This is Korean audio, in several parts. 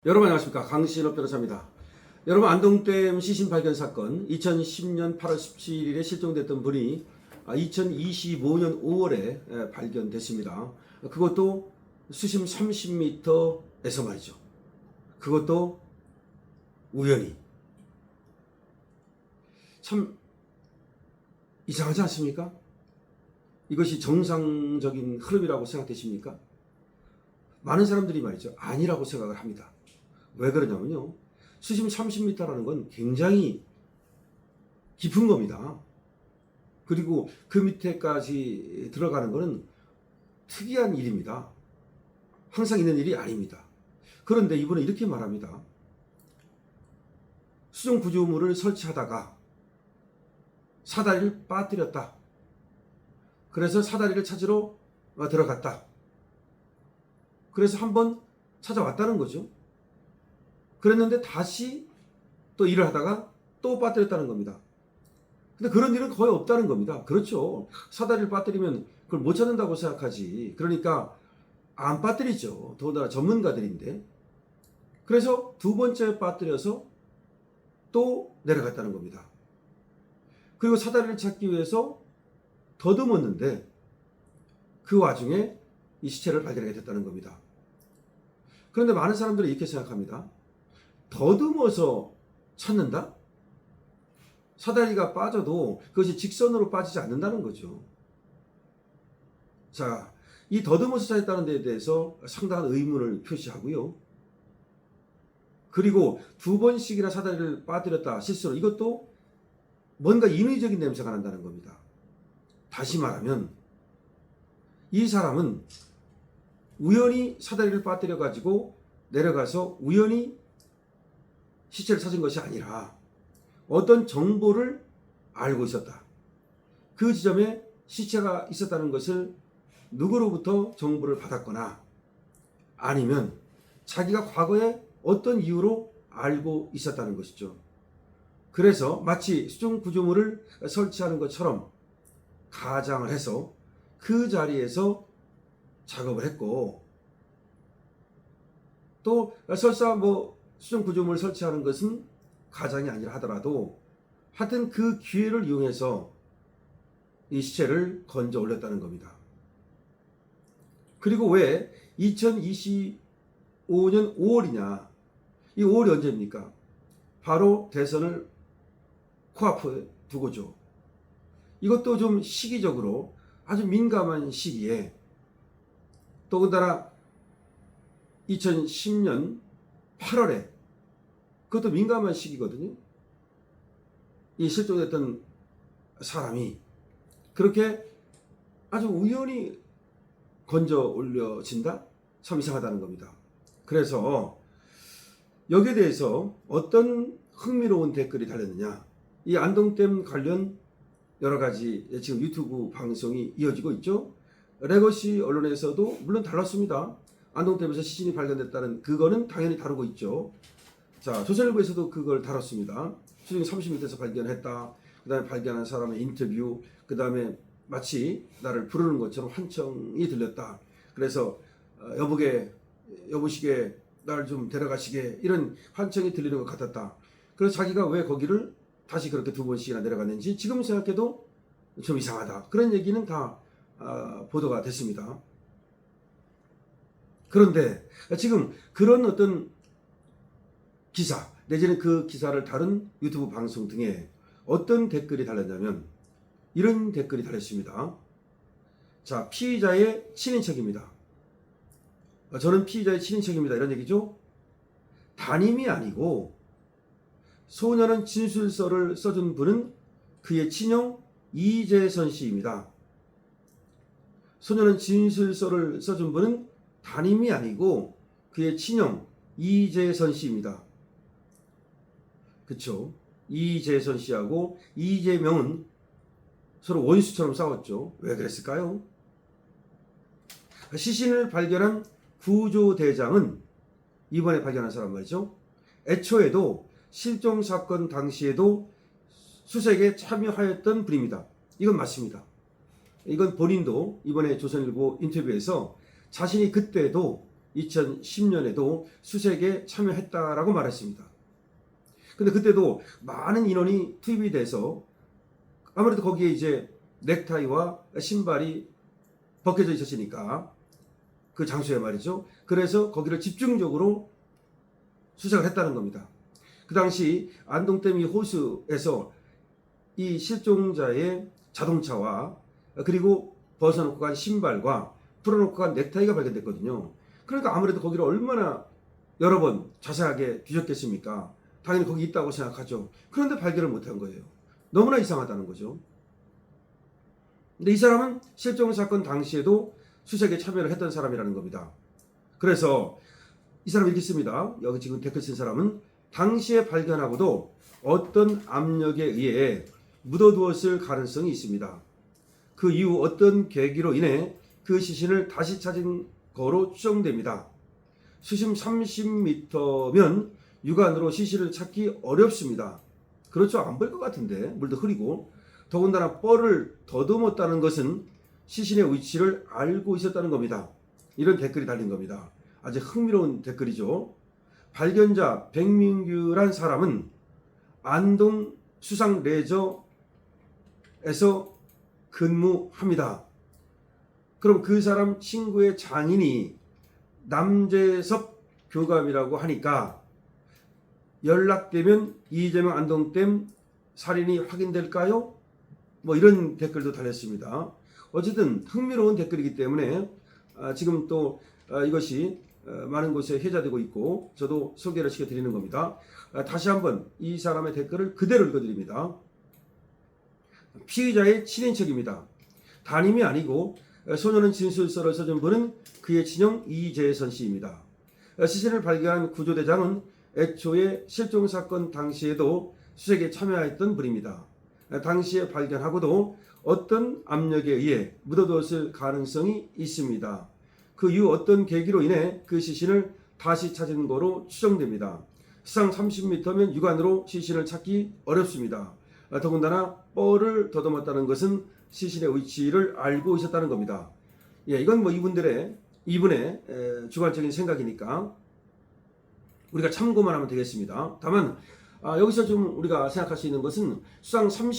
여러분 안녕하십니까, 강신업 변호사입니다. 여러분, 안동댐 시신 발견 사건 2010년 8월 17일에 실종됐던 분이 2025년 5월에 발견됐습니다. 그것도 수심 30m에서 말이죠. 그것도 우연히. 참 이상하지 않습니까? 이것이 정상적인 흐름이라고 생각되십니까? 많은 사람들이 말이죠, 아니라고 생각을 합니다. 왜 그러냐면요, 수심 30m라는 건 굉장히 깊은 겁니다. 그리고 그 밑에까지 들어가는 것은 특이한 일입니다. 항상 있는 일이 아닙니다. 그런데 이분은 이렇게 말합니다. 수중 구조물을 설치하다가 사다리를 빠뜨렸다. 그래서 사다리를 찾으러 들어갔다. 그래서 한번 찾아왔다는 거죠. 그랬는데 다시 또 일을 하다가 또 빠뜨렸다는 겁니다. 근데 그런 일은 거의 없다는 겁니다. 그렇죠. 사다리를 빠뜨리면 그걸 못 찾는다고 생각하지. 그러니까 안 빠뜨리죠. 더군다나 전문가들인데. 그래서 두 번째 빠뜨려서 또 내려갔다는 겁니다. 그리고 사다리를 찾기 위해서 더듬었는데 그 와중에 이 시체를 발견하게 됐다는 겁니다. 그런데 많은 사람들은 이렇게 생각합니다. 더듬어서 찾는다? 사다리가 빠져도 그것이 직선으로 빠지지 않는다는 거죠. 자, 이 더듬어서 찾았다는 데에 대해서 상당한 의문을 표시하고요. 그리고 두 번씩이나 사다리를 빠뜨렸다, 실수로. 이것도 뭔가 인위적인 냄새가 난다는 겁니다. 다시 말하면 이 사람은 우연히 사다리를 빠뜨려 가지고 내려가서 우연히 시체를 찾은 것이 아니라 어떤 정보를 알고 있었다. 그 지점에 시체가 있었다는 것을 누구로부터 정보를 받았거나 아니면 자기가 과거에 어떤 이유로 알고 있었다는 것이죠. 그래서 마치 수중 구조물을 설치하는 것처럼 가장을 해서 그 자리에서 작업을 했고, 또 설사 수중 구조물을 설치하는 것은 가장이 아니라 하더라도 하여튼 그 기회를 이용해서 이 시체를 건져 올렸다는 겁니다. 그리고 왜 2025년 5월이냐? 이 5월이 언제입니까? 바로 대선을 코앞에 두고죠. 이것도 좀 시기적으로 아주 민감한 시기에, 더군다나 2010년 8월에 그것도 민감한 시기거든요. 이 실종됐던 사람이 그렇게 아주 우연히 건져 올려진다? 참 이상하다는 겁니다. 그래서 여기에 대해서 어떤 흥미로운 댓글이 달렸느냐. 이 안동댐 관련 여러 가지 지금 유튜브 방송이 이어지고 있죠. 레거시 언론에서도 물론 다뤘습니다. 안동댐에서 시신이 발견됐다는 그거는 당연히 다루고 있죠. 자, 조선일보에서도 그걸 다뤘습니다. 수중 30m에서 발견했다. 그 다음에 발견한 사람의 인터뷰, 그 다음에 마치 나를 부르는 것처럼 환청이 들렸다. 그래서 여보시게 날 좀 데려가시게, 이런 환청이 들리는 것 같았다. 그래서 자기가 왜 거기를 다시 그렇게 두 번씩이나 내려갔는지 지금 생각해도 좀 이상하다. 그런 얘기는 다 보도가 됐습니다. 그런데 지금 그런 어떤 기사 내지는 그 기사를 다룬 유튜브 방송 등에 어떤 댓글이 달렸냐면 이런 댓글이 달렸습니다. 자, 피의자의 친인척입니다. 저는 피의자의 친인척입니다. 이런 얘기죠. 담임이 아니고 소년은 진술서를 써준 분은 그의 친형 이재선 씨입니다. 소년은 진술서를 써준 분은 담임이 아니고 그의 친형 이재선 씨입니다. 그쵸? 이재선 씨하고 이재명은 서로 원수처럼 싸웠죠. 왜 그랬을까요? 시신을 발견한 구조대장은 이번에 발견한 사람 말이죠. 애초에도 실종 사건 당시에도 수색에 참여하였던 분입니다. 이건 맞습니다. 이건 본인도 이번에 조선일보 인터뷰에서 자신이 그때도 2010년에도 수색에 참여했다라고 말했습니다. 근데 그때도 많은 인원이 투입이 돼서 아무래도 거기에 이제 넥타이와 신발이 벗겨져 있었으니까 그 장소에 말이죠. 그래서 거기를 집중적으로 수색을 했다는 겁니다. 그 당시 안동댐 이 호수에서 이 실종자의 자동차와 그리고 벗어놓고 간 신발과 풀어놓고 간 넥타이가 발견됐거든요. 그러니까 아무래도 거기를 얼마나 여러 번 자세하게 뒤졌겠습니까? 당연히 거기 있다고 생각하죠. 그런데 발견을 못한 거예요. 너무나 이상하다는 거죠. 근데 이 사람은 실종 사건 당시에도 수색에 참여를 했던 사람이라는 겁니다. 그래서 이 사람이 이렇게 씁니다. 여기 지금 댓글 쓴 사람은 당시에 발견하고도 어떤 압력에 의해 묻어두었을 가능성이 있습니다. 그 이후 어떤 계기로 인해 그 시신을 다시 찾은 거로 추정됩니다. 수심 30m면 육안으로 시신을 찾기 어렵습니다. 그렇죠. 안 볼 것 같은데 물도 흐리고 더군다나 뻘을 더듬었다는 것은 시신의 위치를 알고 있었다는 겁니다. 이런 댓글이 달린 겁니다. 아주 흥미로운 댓글이죠. 발견자 백민규란 사람은 안동 수상레저에서 근무합니다. 그럼 그 사람 친구의 장인이 남재섭 교감이라고 하니까 연락되면 이재명 안동댐 살인이 확인될까요? 뭐 이런 댓글도 달렸습니다. 어쨌든 흥미로운 댓글이기 때문에 지금 또 이것이 많은 곳에 회자되고 있고 저도 소개를 시켜드리는 겁니다. 다시 한번 이 사람의 댓글을 그대로 읽어드립니다. 피의자의 친인척입니다. 담임이 아니고 소년은 진술서를 써준 분은 그의 친형 이재선 씨입니다. 시신을 발견한 구조대장은 애초에 실종사건 당시에도 수색에 참여했던 분입니다. 당시에 발견하고도 어떤 압력에 의해 묻어두었을 가능성이 있습니다. 그 이후 어떤 계기로 인해 그 시신을 다시 찾은 거로 추정됩니다. 수상 30m면 육안으로 시신을 찾기 어렵습니다. 더군다나 뻘을 더듬었다는 것은 시신의 위치를 알고 있었다는 겁니다. 예, 이건 뭐 이분의 주관적인 생각이니까 우리가 참고만 하면 되겠습니다. 다만 여기서 좀 우리가 생각할 수 있는 것은 수심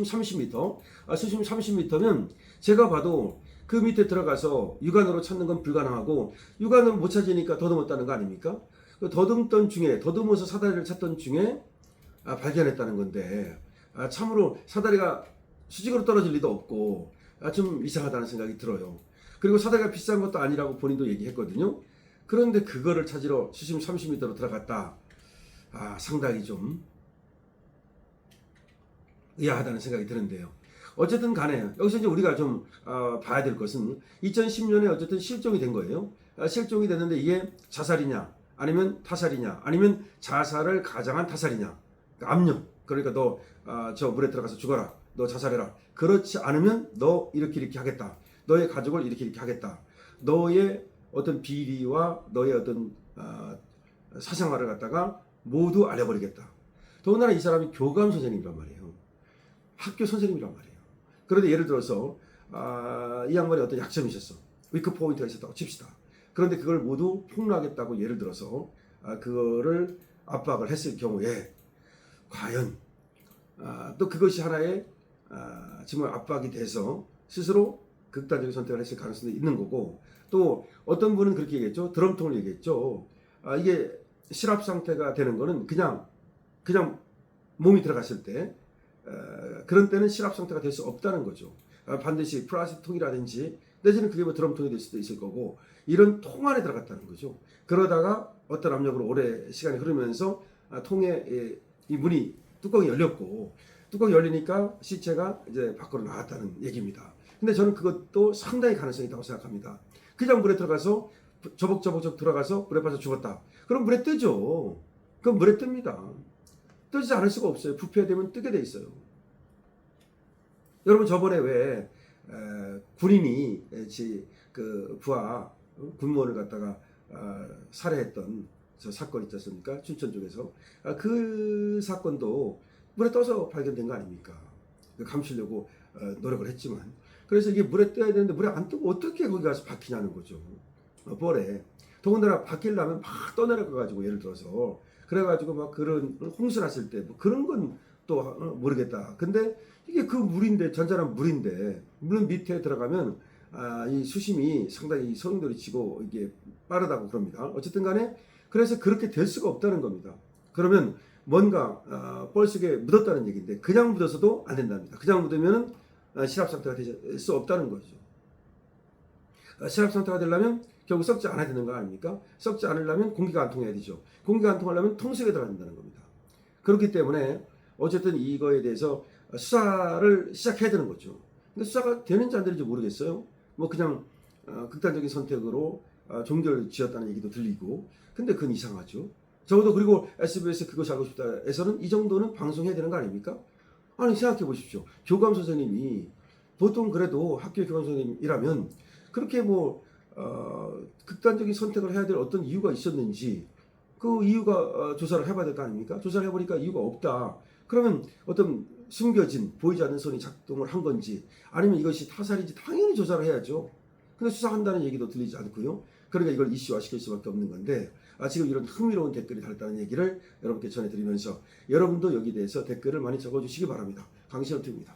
30m, 수심 30m면 제가 봐도 그 밑에 들어가서 육안으로 찾는 건 불가능하고 육안으로 못 찾으니까 더듬었다는 거 아닙니까? 더듬던 중에 더듬어서 사다리를 찾던 중에 발견했다는 건데 참으로 사다리가 수직으로 떨어질 리도 없고 좀 이상하다는 생각이 들어요. 그리고 사다리가 비싼 것도 아니라고 본인도 얘기했거든요. 그런데 그거를 찾으러 수심 30m로 들어갔다. 상당히 좀 의아하다는 생각이 드는데요. 어쨌든 간에 여기서 이제 우리가 좀 봐야 될 것은 2010년에 어쨌든 실종이 된 거예요. 실종이 됐는데 이게 자살이냐 아니면 타살이냐 아니면 자살을 가장한 타살이냐. 그러니까 압력. 그러니까 너 저 물에 들어가서 죽어라. 너 자살해라. 그렇지 않으면 너 이렇게 하겠다. 너의 가족을 이렇게 하겠다. 너의 어떤 비리와 너의 어떤 사생활을 갖다가 모두 알려버리겠다. 더군다나 이 사람이 교감 선생님이란 말이에요. 학교 선생님이란 말이에요. 그런데 예를 들어서 이 양반이 어떤 약점이 있었어. 위크 포인트가 있었다고 칩시다. 그런데 그걸 모두 폭로하겠다고 예를 들어서 그거를 압박을 했을 경우에 과연 또 그것이 하나의 정말 압박이 돼서 스스로 극단적인 선택을 했을 가능성도 있는 거고 또 어떤 분은 그렇게 얘기했죠. 드럼통을 얘기했죠. 이게 실압 상태가 되는 거는 그냥 몸이 들어갔을 때 그런 때는 실압 상태가 될 수 없다는 거죠. 반드시 플라스틱 통이라든지 내지는 그게 뭐 드럼통이 될 수도 있을 거고 이런 통 안에 들어갔다는 거죠. 그러다가 어떤 압력으로 오래 시간이 흐르면서 통에 이 문이 뚜껑이 열렸고 뚜껑이 열리니까 시체가 이제 밖으로 나왔다는 얘기입니다. 근데 저는 그것도 상당히 가능성이 있다고 생각합니다. 그냥 물에 들어가서 저벅저벅 들어가서 물에 빠져 죽었다. 그럼 물에 뜨죠. 그럼 물에 뜹니다. 뜨지 않을 수가 없어요. 부패되면 뜨게 돼 있어요. 여러분 저번에 왜 군인이 그 부하 군무원을 갖다가 살해했던 저 사건 있지 않습니까? 춘천 쪽에서 그 사건도 물에 떠서 발견된 거 아닙니까? 감추려고 노력을 했지만 그래서 이게 물에 떠야 되는데 물에 안 뜨고 어떻게 거기 가서 박히냐는 거죠. 뻘에. 더군다나 바뀌려면 막 떠내려가가지고 예를 들어서 그래가지고 막 그런 홍수 났을 때 뭐 그런 건 또 모르겠다. 근데 이게 그 물인데 잔잔한 물인데 물 밑에 들어가면 이 수심이 상당히 소용돌이 치고 이게 빠르다고 그럽니다. 어쨌든 간에 그래서 그렇게 될 수가 없다는 겁니다. 그러면 뭔가 뻘 속에 묻었다는 얘기인데 그냥 묻어서도 안 된답니다. 그냥 묻으면 실합 상태가 될 수 없다는 거죠. 실합 상태가 되려면 결국 썩지 않아야 되는 거 아닙니까? 썩지 않으려면 공기가 안 통해야 되죠. 공기가 안 통하려면 통속에 들어가야 된다는 겁니다. 그렇기 때문에 어쨌든 이거에 대해서 수사를 시작해야 되는 거죠. 근데 수사가 되는지 안 되는지 모르겠어요. 뭐 그냥 극단적인 선택으로 종결 지었다는 얘기도 들리고, 근데 그건 이상하죠. 적어도 그리고 SBS 그것이 하고 싶다에서는 이 정도는 방송해야 되는 거 아닙니까? 아니 생각해 보십시오. 교감 선생님이 보통 그래도 학교 교감 선생님이라면 그렇게 뭐 극단적인 선택을 해야 될 어떤 이유가 있었는지 그 이유가 조사를 해봐야 될 거 아닙니까? 조사를 해보니까 이유가 없다. 그러면 어떤 숨겨진 보이지 않는 손이 작동을 한 건지 아니면 이것이 타살인지 당연히 조사를 해야죠. 근데 수사한다는 얘기도 들리지 않고요. 그러니까 이걸 이슈화 시킬 수밖에 없는 건데 지금 이런 흥미로운 댓글이 달렸다는 얘기를 여러분께 전해드리면서 여러분도 여기에 대해서 댓글을 많이 적어주시기 바랍니다. 강신원투입니다.